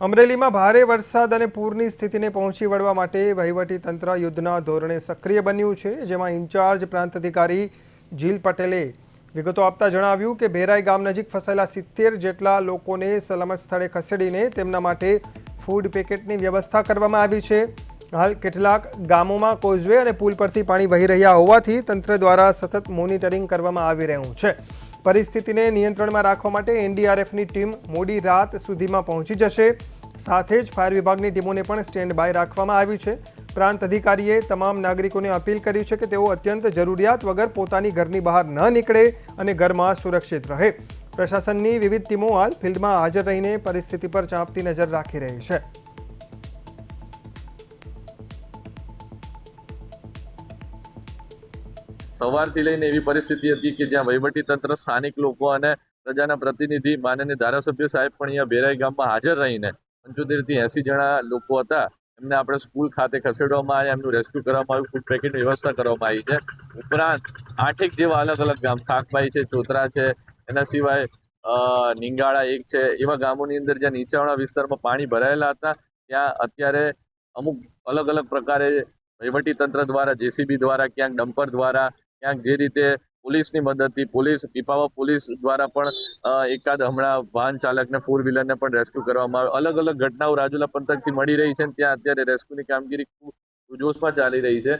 અમરેલીમાં ભારે વરસાદ અને પૂરની સ્થિતિને પહોંચી વળવા માટે વહીવટીતંત્ર યુદ્ધના ધોરણે સક્રિય બન્યું છે, જેમાં ઇન્ચાર્જ પ્રાંત અધિકારી જીલ પટેલે વિગતો આપતા જણાવ્યું કે ભેરાઈ ગામ નજીક ફસાયેલા 70 જેટલા લોકોને સલામત સ્થળે ખસેડીને તેમના માટે ફૂડ પેકેટની વ્યવસ્થા કરવામાં આવી છે। હાલ કેટલાક ગામોમાં કોઝવે અને પુલ પરથી પાણી વહી રહ્યા હોવાથી તંત્ર દ્વારા સતત મોનિટરિંગ કરવામાં આવી રહ્યું છે। પરિસ્થિતિને નિયંત્રણમાં રાખવા માટે એનડીઆરએફની ટીમ મોડી રાત સુધીમાં પહોંચી જશે। સાથે જ ફાયર વિભાગની ટીમોને પણ સ્ટેન્ડ બાય રાખવામાં આવી છે। પ્રાંત અધિકારીએ તમામ નાગરિકોને અપીલ કરી છે કે તેઓ અત્યંત જરૂરિયાત વગર પોતાની ઘરની બહાર ન નીકળે અને ઘરમાં સુરક્ષિત રહે। પ્રશાસનની વિવિધ ટીમો હાલ ફિલ્ડમાં હાજર રહીને પરિસ્થિતિ પર ચાંપતી નજર રાખી રહી છે। સવારથી લઈને એવી પરિસ્થિતિ હતી કે જ્યાં વહીવટીતંત્ર, સ્થાનિક લોકો અને પ્રજાના પ્રતિનિધિ માનનીય ધારાસભ્ય સાહેબ પણ અહીંયા ભેરાઈ ગામમાં હાજર રહીને 75 થી 80 જણા લોકો હતા એમને આપણે સ્કૂલ ખાતે ખસેડવામાં આવ્યા, એમનું રેસ્ક્યુ કરવામાં આવ્યું, ફૂડ પેકેટની વ્યવસ્થા કરવામાં આવી છે। ઉપરાંત 8 જેવા અલગ અલગ ગામ, ખાકબાઈ છે, ચોતરા છે, એના સિવાય નિંગાળા એક છે, એવા ગામોની અંદર જ્યાં નીચાણવાળા વિસ્તારમાં પાણી ભરાયેલા હતા ત્યાં અત્યારે અમુક અલગ અલગ પ્રકારે વહીવટીતંત્ર દ્વારા, જેસીબી દ્વારા, ક્યાંક ડમ્પર દ્વારા, ક્યાંક જે રીતે પોલીસની મદદથી, પીપાવા પોલીસ દ્વારા પણ એકાદ હમણાં વાહન ચાલકને, ફોર વ્હીલરને પણ રેસ્ક્યુ કરવામાં આવ્યો। અલગ અલગ ઘટનાઓ રાજુલા પંથકથી મળી રહી છે, ત્યાં અત્યારે રેસ્ક્યુની કામગીરી ખૂબ જોશમાં ચાલી રહી છે।